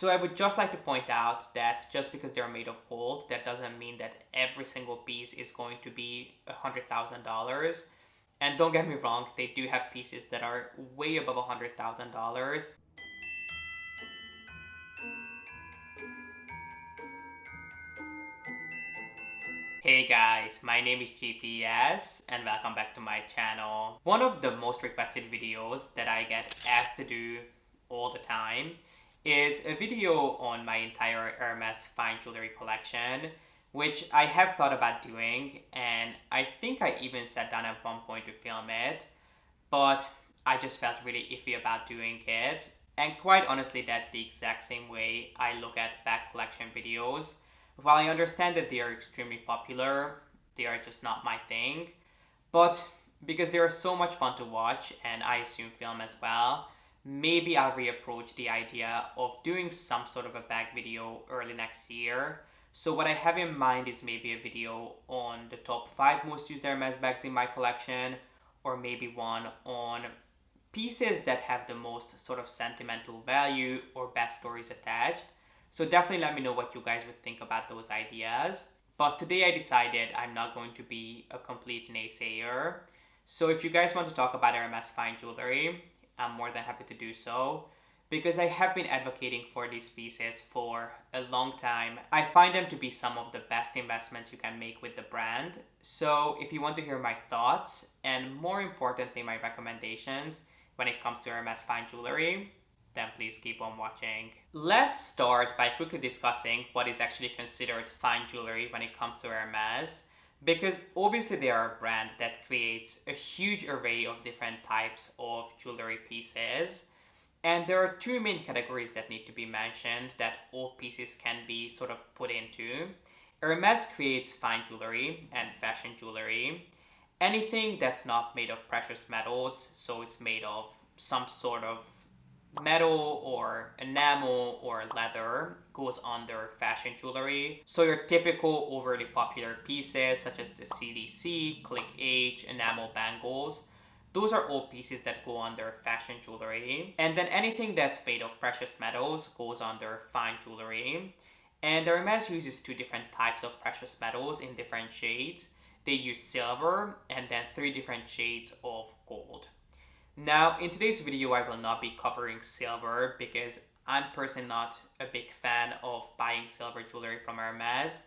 So I would just like to point out that just because they're made of gold, that doesn't mean that every single piece is going to be $100,000. And don't get me wrong, they do have pieces that are way above $100,000. Hey guys, my name is G.P.S and welcome back to my channel. One of the most requested videos that I get asked to do all the time is a video on my entire Hermes fine jewelry collection, which I have thought about doing, and I think I even sat down at one point to film it, but I just felt really iffy about doing it. And quite honestly, that's the exact same way I look at back collection videos. While I understand that they are extremely popular, they are just not my thing. But because they are so much fun to watch, and I assume film as well, maybe I'll reapproach the idea of doing some sort of a bag video early next year. So what I have in mind is maybe a video on the top 5 most used Hermes bags in my collection, or maybe one on pieces that have the most sort of sentimental value or best stories attached. So definitely let me know what you guys would think about those ideas. But today I decided I'm not going to be a complete naysayer. So if you guys want to talk about Hermes fine jewelry, I'm more than happy to do so, because I have been advocating for these pieces for a long time. I find them to be some of the best investments you can make with the brand. So if you want to hear my thoughts and more importantly my recommendations when it comes to Hermes fine jewelry, then please keep on watching. Let's start by quickly discussing what is actually considered fine jewelry when it comes to Hermes, because obviously they are a brand that creates a huge array of different types of jewelry pieces. And there are two main categories that need to be mentioned that all pieces can be sort of put into. Hermes creates fine jewelry and fashion jewelry. Anything that's not made of precious metals, so it's made of some sort of metal or enamel or leather, goes under fashion jewelry. So your typical overly popular pieces such as the CDC, Click H, enamel bangles, those are all pieces that go under fashion jewelry. And then anything that's made of precious metals goes under fine jewelry. And the Hermes uses two different types of precious metals in different shades. They use silver and then 3 different shades of gold. Now, in today's video, I will not be covering silver because I'm personally not a big fan of buying silver jewelry from Hermes,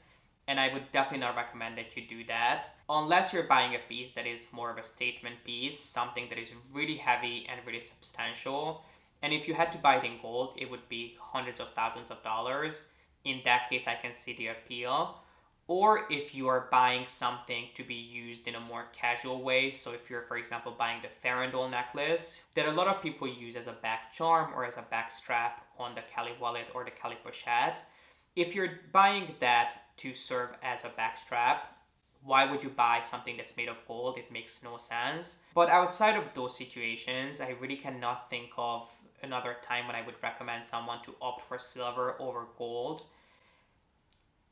and I would definitely not recommend that you do that unless you're buying a piece that is more of a statement piece, something that is really heavy and really substantial. And if you had to buy it in gold, it would be hundreds of thousands of dollars. In that case, I can see the appeal. Or if you are buying something to be used in a more casual way, so if you're, for example, buying the Farandole necklace that a lot of people use as a back charm or as a back strap on the Kelly wallet or the Kelly pochette, if you're buying that to serve as a back strap, why would you buy something that's made of gold? It makes no sense. But outside of those situations, I really cannot think of another time when I would recommend someone to opt for silver over gold.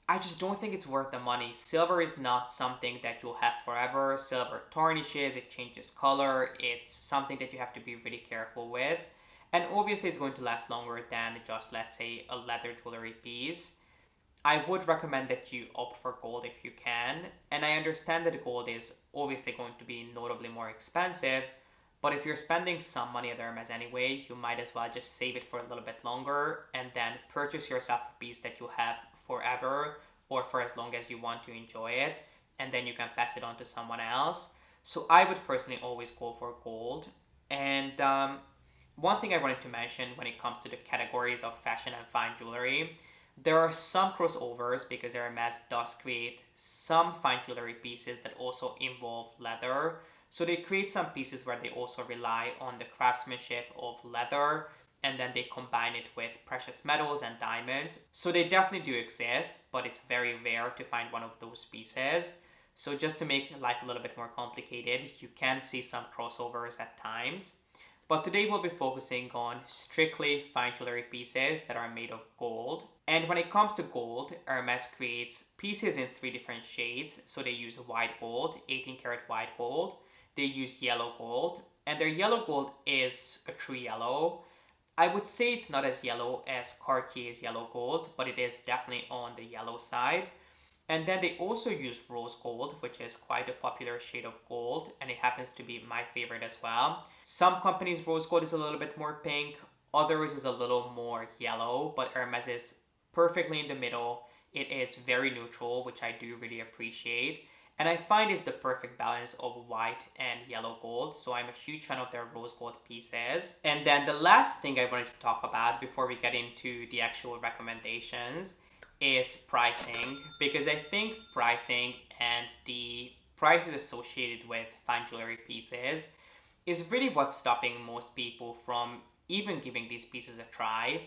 I just don't think it's worth the money. Silver is not something that you'll have forever. Silver tarnishes, it changes color. It's something that you have to be really careful with. And obviously it's going to last longer than just, let's say, a leather jewelry piece. I would recommend that you opt for gold if you can. And I understand that gold is obviously going to be notably more expensive. But if you're spending some money at Hermes anyway, you might as well just save it for a little bit longer and then purchase yourself a piece that you have forever or for as long as you want to enjoy it, and then you can pass it on to someone else. So I would personally always go for gold. And one thing I wanted to mention when it comes to the categories of fashion and fine jewelry, there are some crossovers because Hermes does create some fine jewelry pieces that also involve leather. So they create some pieces where they also rely on the craftsmanship of leather, and then they combine it with precious metals and diamonds. So they definitely do exist, but it's very rare to find one of those pieces. So just to make life a little bit more complicated, you can see some crossovers at times. But today we'll be focusing on strictly fine jewelry pieces that are made of gold. And when it comes to gold, Hermes creates pieces in 3 different shades. So they use white gold, 18 karat white gold. They use yellow gold, and their yellow gold is a true yellow. I would say it's not as yellow as Cartier's yellow gold, but it is definitely on the yellow side. And then they also use rose gold, which is quite a popular shade of gold, and it happens to be my favorite as well. Some companies' rose gold is a little bit more pink, others is a little more yellow, but Hermes is perfectly in the middle. It is very neutral, which I do really appreciate. And I find it's the perfect balance of white and yellow gold, so I'm a huge fan of their rose gold pieces. And then the last thing I wanted to talk about before we get into the actual recommendations is pricing, because I think pricing and the prices associated with fine jewelry pieces is really what's stopping most people from even giving these pieces a try,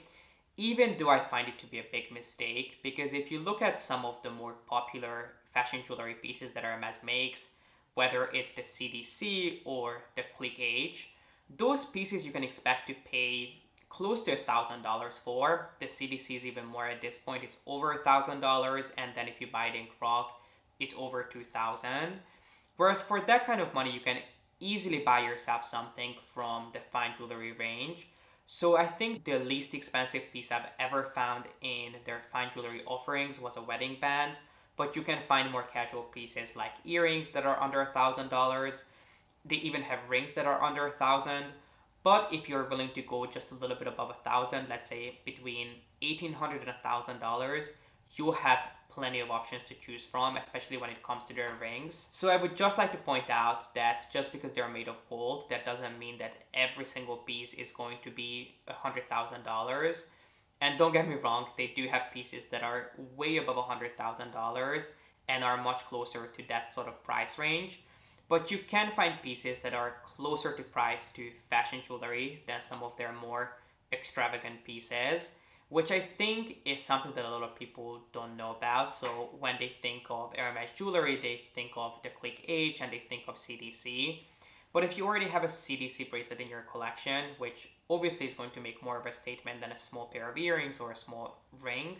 even though I find it to be a big mistake. Because if you look at some of the more popular fashion jewelry pieces that Hermes makes, whether it's the CDC or the Click Age, those pieces you can expect to pay close to $1,000 for. The CDC is even more at this point. It's over $1,000, and then if you buy it in Croc, it's over 2,000. Whereas for that kind of money, you can easily buy yourself something from the fine jewelry range. So I think the least expensive piece I've ever found in their fine jewelry offerings was a wedding band, but you can find more casual pieces like earrings that are under $1,000. They even have rings that are under 1,000. But if you're willing to go just a little bit above 1,000, let's say between $1,800 and $1,000, you have plenty of options to choose from, especially when it comes to their rings. So I would just like to point out that just because they're made of gold, that doesn't mean that every single piece is going to be $100,000. And don't get me wrong, they do have pieces that are way above $100,000 and are much closer to that sort of price range. But you can find pieces that are closer to price to fashion jewelry than some of their more extravagant pieces, which I think is something that a lot of people don't know about. So when they think of Hermes jewelry, they think of the Click Age and they think of CDC. But if you already have a CDC bracelet in your collection, which obviously is going to make more of a statement than a small pair of earrings or a small ring,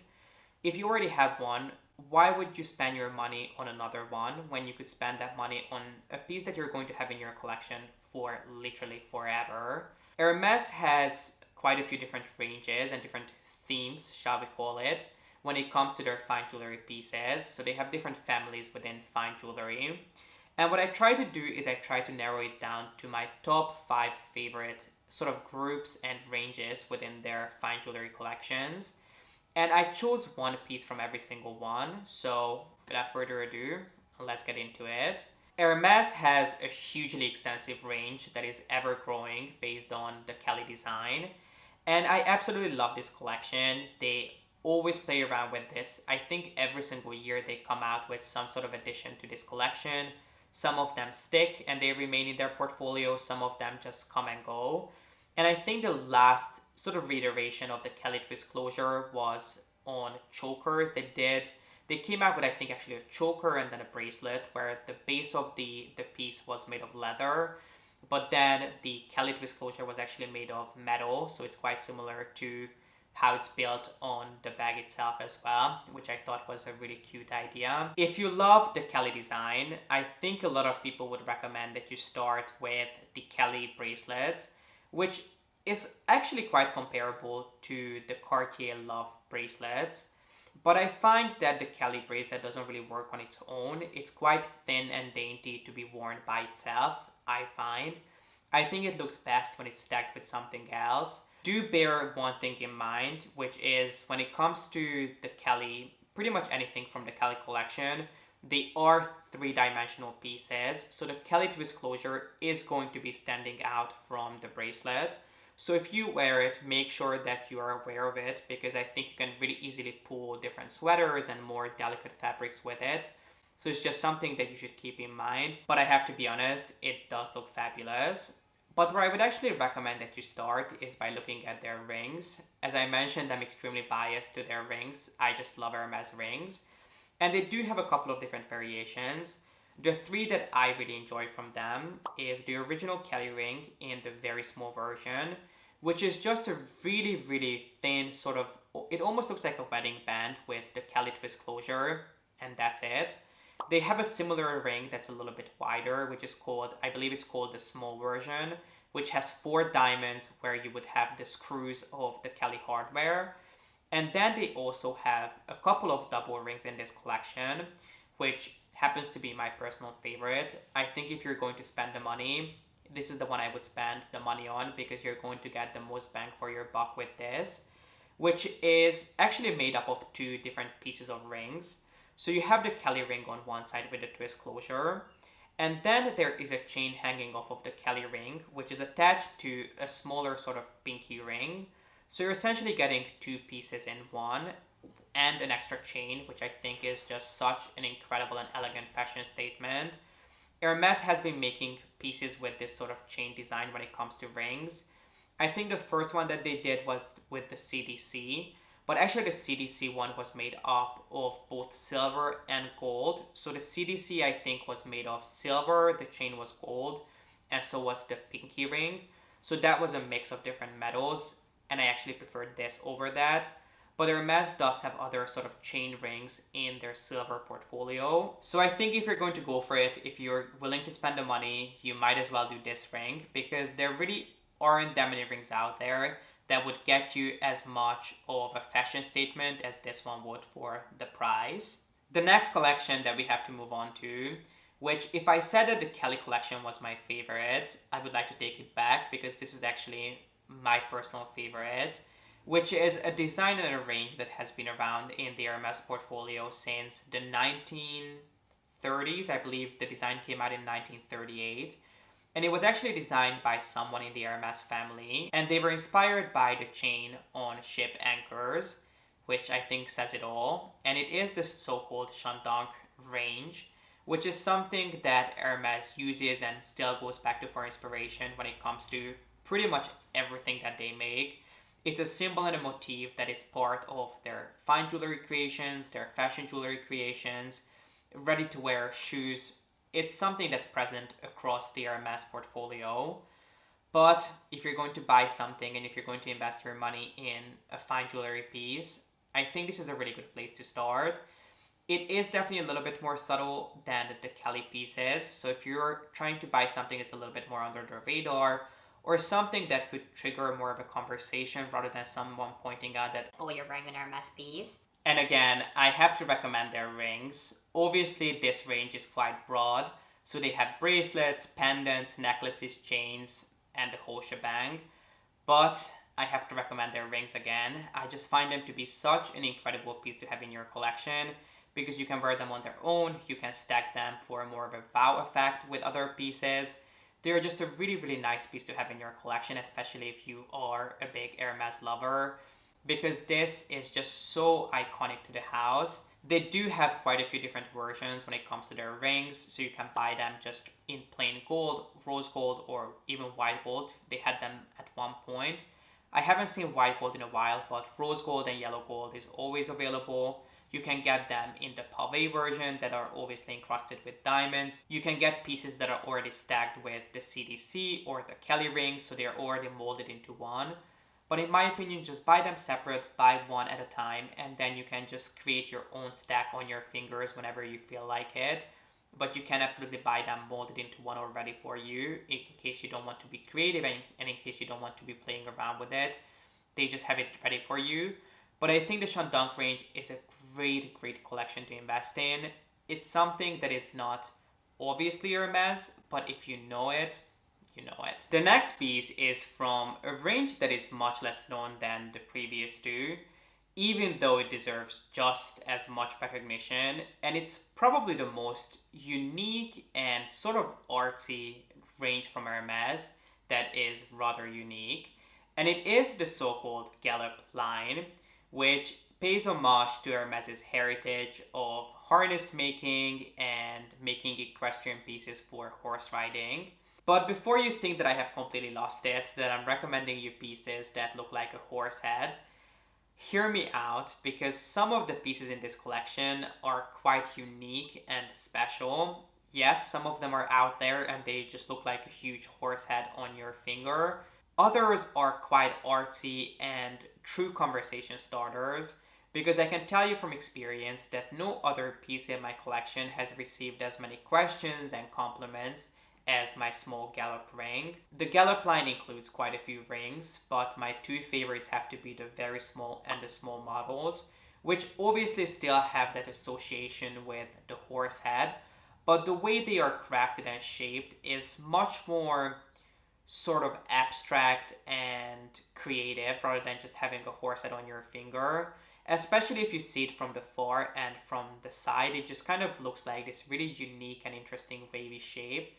if you already have one, why would you spend your money on another one when you could spend that money on a piece that you're going to have in your collection for literally forever? Hermes has quite a few different ranges and different themes, shall we call it, when it comes to their fine jewelry pieces. So they have different families within fine jewelry. And what I try to do is I try to narrow it down to my top 5 favorite sort of groups and ranges within their fine jewelry collections. And I chose one piece from every single one. So without further ado, let's get into it. Hermes has a hugely extensive range that is ever growing based on the Kelly design. And I absolutely love this collection. They always play around with this. I think every single year they come out with some sort of addition to this collection. Some of them stick and they remain in their portfolio. Some of them just come and go. And I think the last sort of reiteration of the Kelly twist closure was on chokers. They came out with, I think, actually a choker and then a bracelet where the base of the piece was made of leather, but then the Kelly twist closure was actually made of metal, so it's quite similar to how it's built on the bag itself as well, which I thought was a really cute idea. If you love the Kelly design, I think a lot of people would recommend that you start with the Kelly bracelets, which is actually quite comparable to the Cartier Love bracelets. But I find that the Kelly bracelet doesn't really work on its own. It's quite thin and dainty to be worn by itself, I find. I think it looks best when it's stacked with something else. Do bear one thing in mind, which is when it comes to the Kelly, pretty much anything from the Kelly collection, they are 3-dimensional pieces. So the Kelly twist closure is going to be standing out from the bracelet. So if you wear it, make sure that you are aware of it, because I think you can really easily pull different sweaters and more delicate fabrics with it. So it's just something that you should keep in mind. But I have to be honest, it does look fabulous. But where I would actually recommend that you start is by looking at their rings. As I mentioned, I'm extremely biased to their rings. I just love Hermes rings. And they do have a couple of different variations. The 3 that I really enjoy from them is the original Kelly ring in the very small version, which is just a really, really thin sort of, it almost looks like a wedding band with the Kelly twist closure, and that's it. They have a similar ring that's a little bit wider, which is called, I believe it's called the small version, which has 4 diamonds where you would have the screws of the Kelly hardware. And then they also have a couple of double rings in this collection, which happens to be my personal favorite. I think if you're going to spend the money, this is the one I would spend the money on because you're going to get the most bang for your buck with this, which is actually made up of 2 different pieces of rings. So you have the Kelly ring on one side with the twist closure, and then there is a chain hanging off of the Kelly ring, which is attached to a smaller sort of pinky ring. So you're essentially getting 2 pieces in one, and an extra chain, which I think is just such an incredible and elegant fashion statement. Hermes has been making pieces with this sort of chain design when it comes to rings. I think the first one that they did was with the CDC, but actually the CDC one was made up of both silver and gold. So the CDC I think was made of silver, the chain was gold, and so was the pinky ring. So that was a mix of different metals, and I actually preferred this over that. But Hermes does have other sort of chain rings in their silver portfolio. So I think if you're going to go for it, if you're willing to spend the money, you might as well do this ring because there really aren't that many rings out there that would get you as much of a fashion statement as this one would for the price. The next collection that we have to move on to, which if I said that the Kelly collection was my favorite, I would like to take it back because this is actually my personal favorite, which is a design and a range that has been around in the Hermes portfolio since the 1930s. I believe the design came out in 1938. And it was actually designed by someone in the Hermes family. And they were inspired by the chain on ship anchors, which I think says it all. And it is the so-called Chandon range, which is something that Hermes uses and still goes back to for inspiration when it comes to pretty much everything that they make. It's a symbol and a motif that is part of their fine jewelry creations, their fashion jewelry creations, ready-to-wear shoes. It's something that's present across the Hermes portfolio. But if you're going to buy something and if you're going to invest your money in a fine jewelry piece, I think this is a really good place to start. It is definitely a little bit more subtle than the Kelly pieces. So if you're trying to buy something that's a little bit more under the radar, or something that could trigger more of a conversation rather than someone pointing out that, oh, you're wearing an Hermes piece. And again, I have to recommend their rings. Obviously, this range is quite broad, so they have bracelets, pendants, necklaces, chains, and the whole shebang. But I have to recommend their rings again. I just find them to be such an incredible piece to have in your collection because you can wear them on their own, you can stack them for more of a wow effect with other pieces. They're just a really, really nice piece to have in your collection, especially if you are a big Hermes lover, because this is just so iconic to the house. They do have quite a few different versions when it comes to their rings, so you can buy them just in plain gold, rose gold, or even white gold. They had them at one point. I haven't seen white gold in a while, but rose gold and yellow gold is always available. You can get them in the pavé version that are obviously encrusted with diamonds. You can get pieces that are already stacked with the CDC or the Kelly rings, so they are already molded into one. But in my opinion, just buy them separate, buy one at a time, and then you can just create your own stack on your fingers whenever you feel like it. But you can absolutely buy them molded into one already for you, in case you don't want to be creative and in case you don't want to be playing around with it. They just have it ready for you. But I think the Chandon range is a great, great collection to invest in. It's something that is not obviously Hermes, but if you know it, you know it. The next piece is from a range that is much less known than the previous two, even though it deserves just as much recognition, and it's probably the most unique and sort of artsy range from Hermes that is rather unique. And it is the so-called Gallop line, which pays homage to Hermes' heritage of harness making and making equestrian pieces for horse riding. But before you think that I have completely lost it, that I'm recommending you pieces that look like a horse head, hear me out, because some of the pieces in this collection are quite unique and special. Yes, some of them are out there and they just look like a huge horse head on your finger. Others are quite artsy and true conversation starters, because I can tell you from experience that no other piece in my collection has received as many questions and compliments as my small Gallop ring. The Gallop line includes quite a few rings, but my two favorites have to be the very small and the small models, which obviously still have that association with the horse head, but the way they are crafted and shaped is much more sort of abstract and creative rather than just having a horse head on your finger. Especially if you see it from the far and from the side, it just kind of looks like this really unique and interesting wavy shape.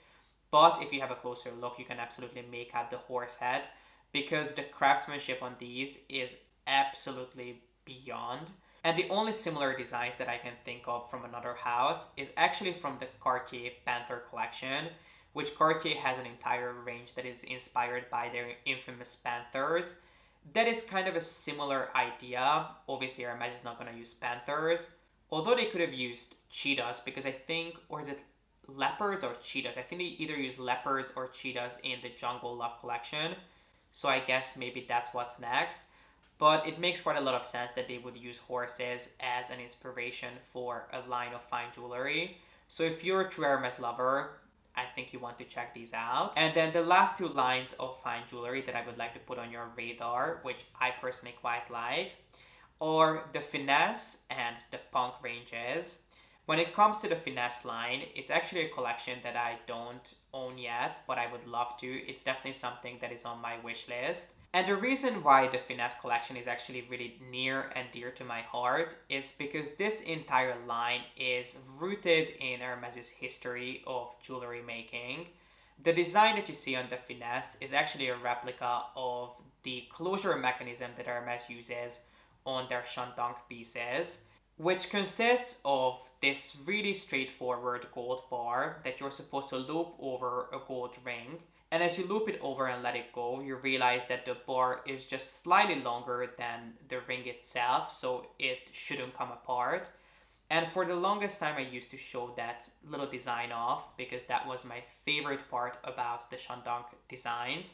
But if you have a closer look, you can absolutely make out the horse head because the craftsmanship on these is absolutely beyond. And the only similar designs that I can think of from another house is actually from the Cartier Panther collection, which Cartier has an entire range that is inspired by their infamous Panthers. That is kind of a similar idea. Obviously, Hermes is not going to use Panthers, although they could have used cheetahs because I think, or is it leopards or cheetahs? I think they either use leopards or cheetahs in the Jungle Love collection. So I guess maybe that's what's next. But it makes quite a lot of sense that they would use horses as an inspiration for a line of fine jewelry. So if you're a true Hermes lover, I think you want to check these out. And then the last two lines of fine jewelry that I would like to put on your radar, which I personally quite like, are the Finesse and the Punk ranges. When it comes to the Finesse line, it's actually a collection that I don't own yet, but I would love to. It's definitely something that is on my wish list. And the reason why the Finesse collection is actually really near and dear to my heart is because this entire line is rooted in Hermes's history of jewelry making. The design that you see on the Finesse is actually a replica of the closure mechanism that Hermes uses on their Shandong pieces, which consists of this really straightforward gold bar that you're supposed to loop over a gold ring. And as you loop it over and let it go, you realize that the bar is just slightly longer than the ring itself, so it shouldn't come apart. And for the longest time, I used to show that little design off because that was my favorite part about the Shandong designs.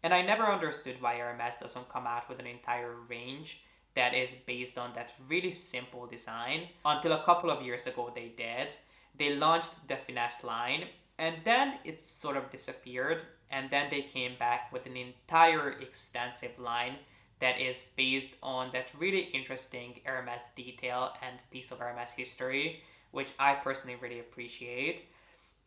And I never understood why Hermes doesn't come out with an entire range that is based on that really simple design. Until a couple of years ago they did. They launched the Finesse line and then it sort of disappeared, and then they came back with an entire extensive line that is based on that really interesting Hermes detail and piece of Hermes history, which I personally really appreciate.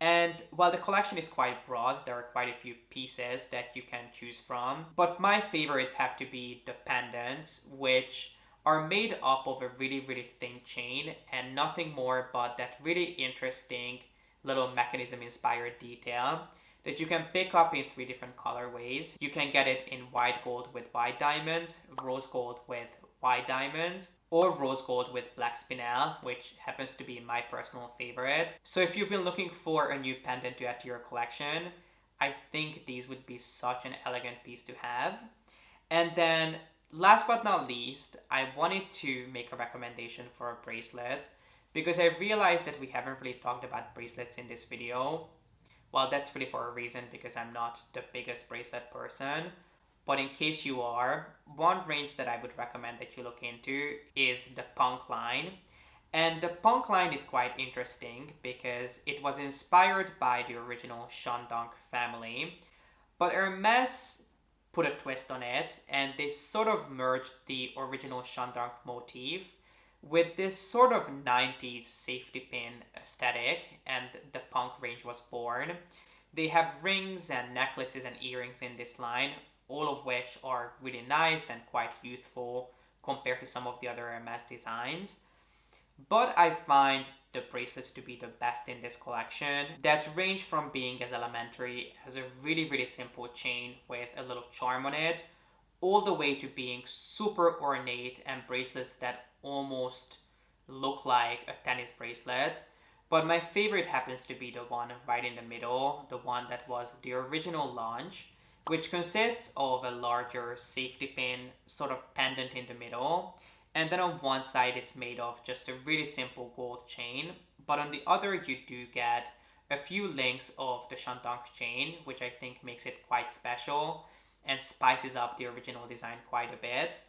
And while the collection is quite broad, there are quite a few pieces that you can choose from. But my favorites have to be the pendants, which are made up of a really, really thin chain and nothing more but that really interesting little mechanism inspired detail that you can pick up in 3 different colorways. You can get it in white gold with white diamonds, rose gold with white diamonds, or rose gold with black spinel, which happens to be my personal favorite. So if you've been looking for a new pendant to add to your collection, I think these would be such an elegant piece to have. And then last but not least, I wanted to make a recommendation for a bracelet because I realized that we haven't really talked about bracelets in this video. Well, that's really for a reason because I'm not the biggest bracelet person. But in case you are, one range that I would recommend that you look into is the Punk line. And the Punk line is quite interesting because it was inspired by the original Shandong family. But Hermes put a twist on it and they sort of merged the original Shandong motif with this sort of 90s safety pin aesthetic, and the Punk range was born. They have rings and necklaces and earrings in this line, all of which are really nice and quite youthful compared to some of the other Hermes designs. But I find the bracelets to be the best in this collection that range from being as elementary as a really, really simple chain with a little charm on it, all the way to being super ornate and bracelets that almost look like a tennis bracelet. But my favorite happens to be the one right in the middle, the one that was the original launch, which consists of a larger safety pin sort of pendant in the middle. And then on one side it's made of just a really simple gold chain, but on the other you do get a few links of the Shandong chain, which I think makes it quite special and spices up the original design quite a bit.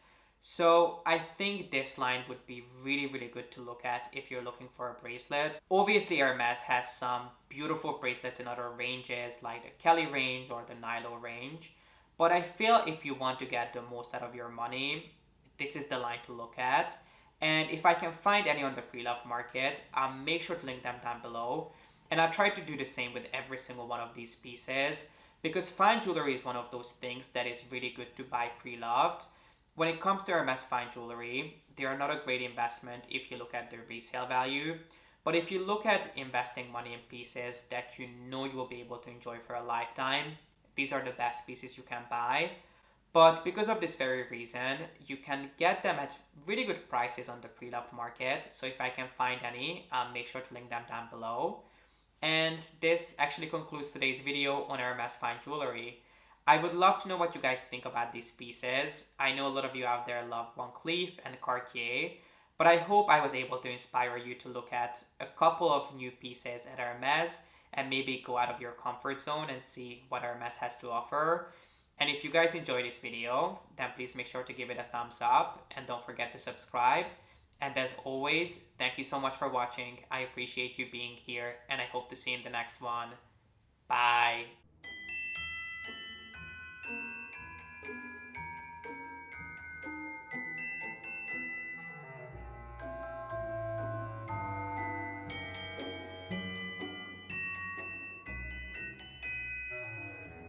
So I think this line would be really, really good to look at if you're looking for a bracelet. Obviously, Hermes has some beautiful bracelets in other ranges like the Kelly range or the Nilo range. But I feel if you want to get the most out of your money, this is the line to look at. And if I can find any on the pre-loved market, I'll make sure to link them down below. And I'll try to do the same with every single one of these pieces because fine jewelry is one of those things that is really good to buy pre-loved. When it comes to Hermes fine jewelry, they are not a great investment if you look at their resale value. But if you look at investing money in pieces that you know you will be able to enjoy for a lifetime, these are the best pieces you can buy. But because of this very reason, you can get them at really good prices on the pre-loved market. So if I can find any, I'll make sure to link them down below. And this actually concludes today's video on Hermes fine jewelry. I would love to know what you guys think about these pieces. I know a lot of you out there love Van Cleef and Cartier, but I hope I was able to inspire you to look at a couple of new pieces at Hermes and maybe go out of your comfort zone and see what Hermes has to offer. And if you guys enjoyed this video, then please make sure to give it a thumbs up and don't forget to subscribe. And as always, thank you so much for watching. I appreciate you being here and I hope to see you in the next one. Bye.